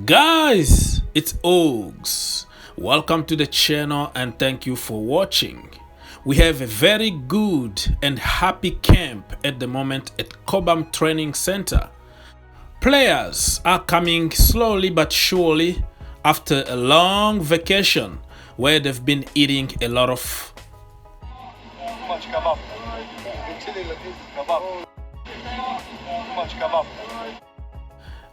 Guys, it's Ogs. Welcome to the channel and thank you for watching. We have a very good and happy camp at the moment at Cobham Training Center. Players are coming slowly but surely after a long vacation where they've been eating a lot of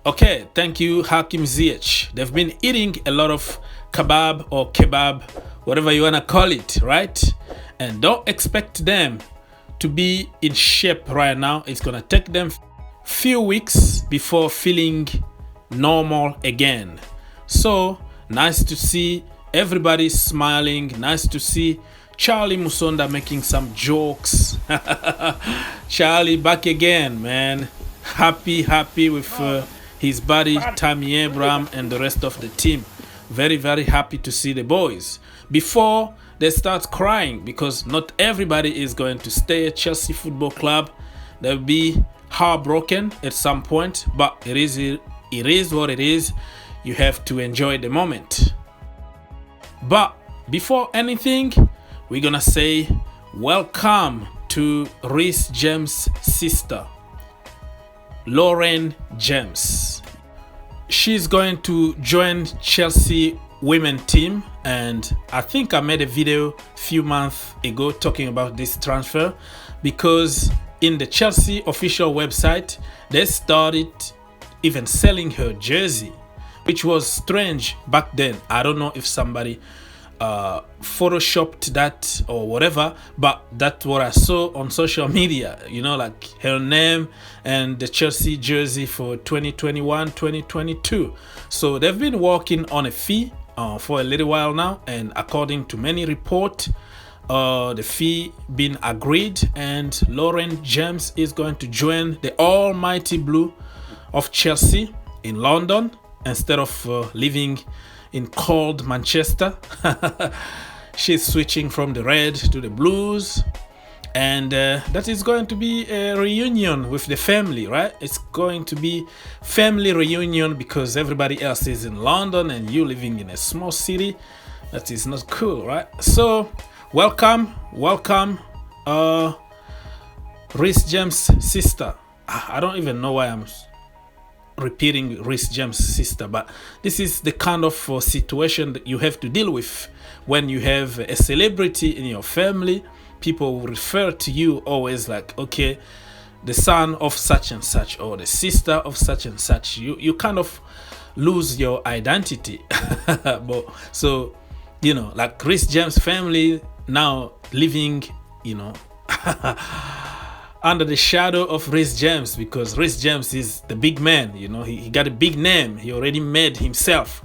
Okay, thank you Hakim Ziyech. They've been eating a lot of kebab, whatever you wanna call it, right? And don't expect them to be in shape right now. It's gonna take them few weeks before feeling normal again. So nice to see everybody smiling. Nice to see Charlie Musonda making some jokes. Charlie back again, man. Happy with his buddy Tammy Abraham and the rest of the team. Very happy to see the boys before they start crying, because not everybody is going to stay at Chelsea Football Club. They'll be heartbroken at some point, but it is what it is. You have to enjoy the moment. But before anything, we're gonna say welcome to Reece James' sister, Laurenz James. She's going to join Chelsea women team, and I think I made a video a few months ago talking about this transfer, because in the Chelsea official website they started even selling her jersey, which was strange back then. I don't know if somebody photoshopped that or whatever, but that's what I saw on social media, you know, like her name and the Chelsea jersey for 2021-2022. So they've been working on a fee for a little while now, and according to many reports, the fee been agreed, and Laurenz James is going to join the almighty blue of Chelsea in London instead of living in cold Manchester. She's switching from the red to the blues, and that is going to be a reunion with the family, right? It's going to be family reunion because everybody else is in London and you living in a small city. That is not cool, right? So welcome Reece James' sister. I don't even know why I'm repeating Reece James' sister, but this is the kind of situation that you have to deal with when you have a celebrity in your family. People will refer to you always like, okay, the son of such and such or the sister of such and such. You kind of lose your identity. But so, you know, like Reece James' family now living, you know, under the shadow of Reece James, because Reece James is the big man, you know. He got a big name. He already made himself.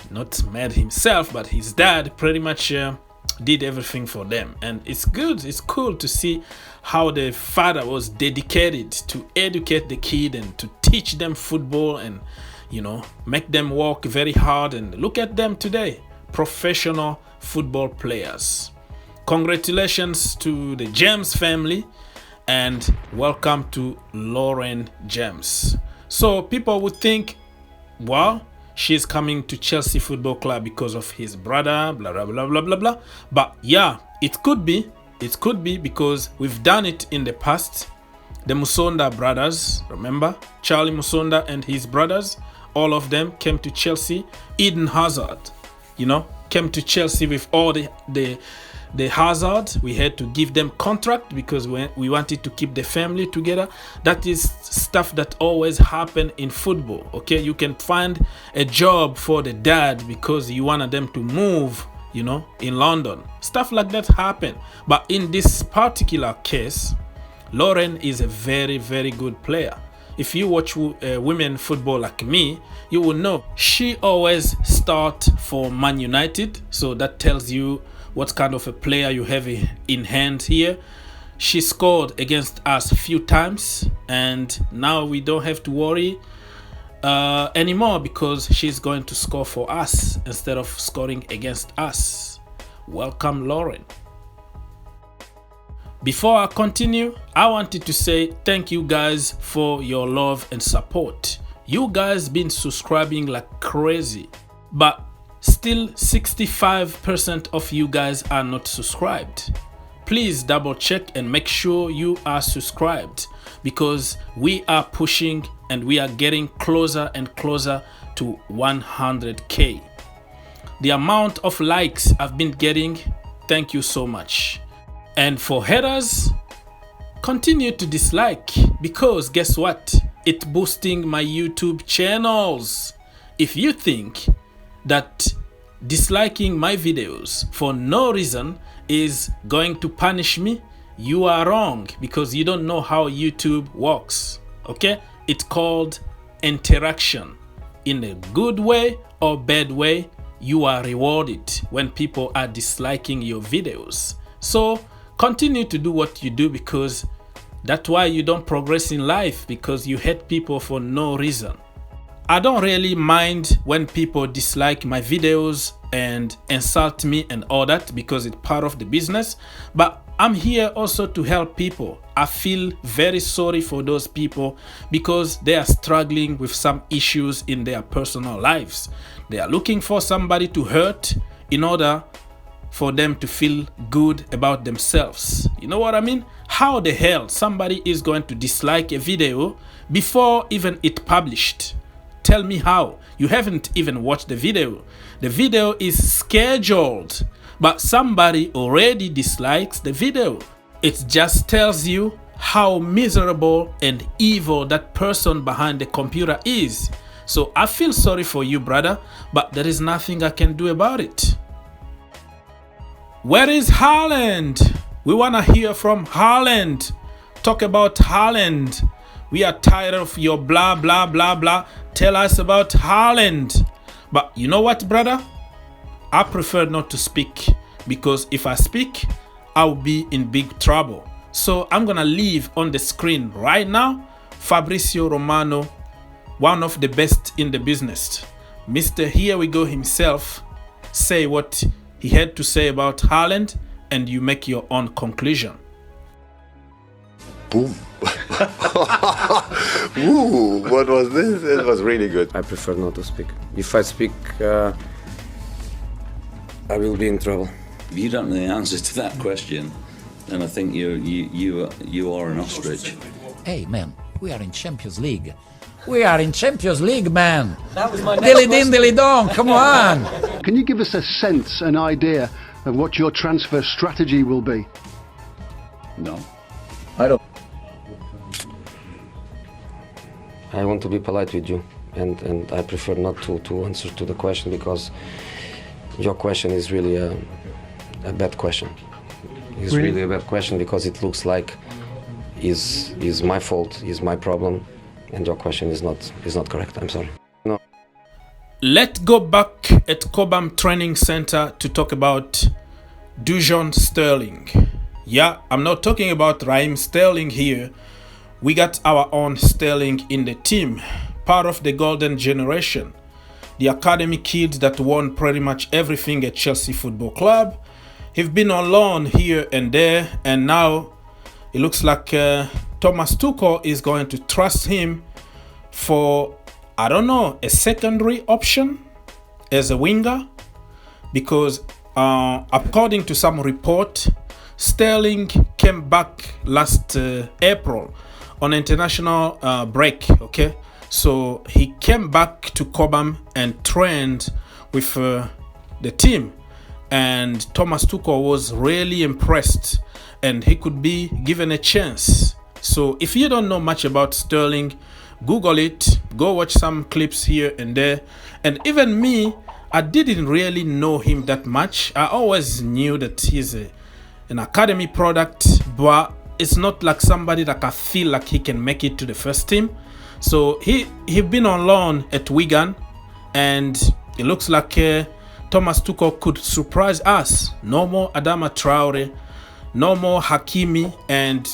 Not made himself, but his dad pretty much did everything for them. And it's good, it's cool to see how the father was dedicated to educate the kid and to teach them football and, you know, make them work very hard. And look at them today, professional football players. Congratulations to the James family, and welcome to Laurenz James. So people would think, well, she's coming to Chelsea Football Club because of his brother, blah blah blah. But yeah, it could be because we've done it in the past. The Musonda brothers, remember Charlie Musonda and his brothers, all of them came to Chelsea. Eden Hazard, you know, came to Chelsea with all the Hazard. We had to give them contract because we wanted to keep the family together. That is stuff that always happen in football. Okay, you can find a job for the dad because you wanted them to move, you know, in London. Stuff like that happen. But in this particular case, Laurenz is a very good player. If you watch women football like me, you will know she always start for Man United. So that tells you what kind of a player you have in hand here. She scored against us a few times, and now we don't have to worry anymore because she's going to score for us instead of scoring against us. Welcome, Laurenz. Before I continue, I wanted to say thank you guys for your love and support. You guys been subscribing like crazy, but still 65% of you guys are not subscribed. Please double check and make sure you are subscribed, because we are pushing and we are getting closer and closer to 100k. The amount of likes I've been getting, thank you so much. And for haters, continue to dislike, because guess what? It's boosting my YouTube channels. If you think that disliking my videos for no reason is going to punish me, you are wrong, because you don't know how YouTube works. Okay, it's called interaction. In a good way or bad way, you are rewarded when people are disliking your videos. So continue to do what you do, because that's why you don't progress in life, because you hate people for no reason. I don't really mind when people dislike my videos and insult me and all that, because it's part of the business, but I'm here also to help people. I feel very sorry for those people, because they are struggling with some issues in their personal lives. They are looking for somebody to hurt in order for them to feel good about themselves. You know what I mean? How the hell somebody is going to dislike a video before even it published? Tell me how. You haven't even watched the video. The video is scheduled, but somebody already dislikes the video. It just tells you how miserable and evil that person behind the computer is. So I feel sorry for you, brother, but there is nothing I can do about it. Where is Haaland? We want to hear from Haaland. Talk about Haaland. We are tired of your blah, blah, blah, blah. Tell us about Haaland. But you know what, brother? I prefer not to speak, because if I speak, I'll be in big trouble. So I'm going to leave on the screen right now Fabrizio Romano, one of the best in the business. Mr. Here We Go himself, say what he had to say about Haaland, and you make your own conclusion. Boom. Ooh, what was this? It was really good. I prefer not to speak. If I speak, I will be in trouble. If you don't know the answer to that question, then I think you are an ostrich. Hey man, we are in Champions League. We are in Champions League, man. That was my Dilly din, dilly dong, come on. Can you give us a sense, an idea of what your transfer strategy will be? No, I don't. I want to be polite with you, and I prefer not to answer to the question, because your question is really a bad question. It's really a bad question, because it looks like is my fault, is my problem, and your question is not correct. I'm sorry. No. Let's go back at Cobham Training Center to talk about Dujon Sterling. Yeah, I'm not talking about Raheem Sterling here. We got our own Sterling in the team, part of the golden generation. The academy kids that won pretty much everything at Chelsea Football Club. He's been on loan here and there, and now it looks like Thomas Tuchel is going to trust him for, I don't know, a secondary option as a winger, because according to some report, Sterling came back last April on international break. Okay, so he came back to Cobham and trained with the team, and Thomas Tuchel was really impressed, and he could be given a chance. So if you don't know much about Sterling, Google it, go watch some clips here and there. And even me, I didn't really know him that much. I always knew that he's an academy product, but it's not like somebody that I feel like he can make it to the first team. So he been on loan at Wigan, and it looks like Thomas Tuchel could surprise us. No more Adama Traore, no more Hakimi, and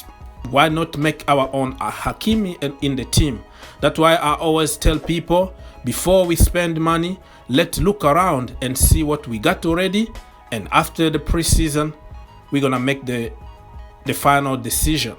why not make our own Hakimi in the team? That's why I always tell people, before we spend money, let's look around and see what we got already, and after the preseason, we're gonna make the final decision.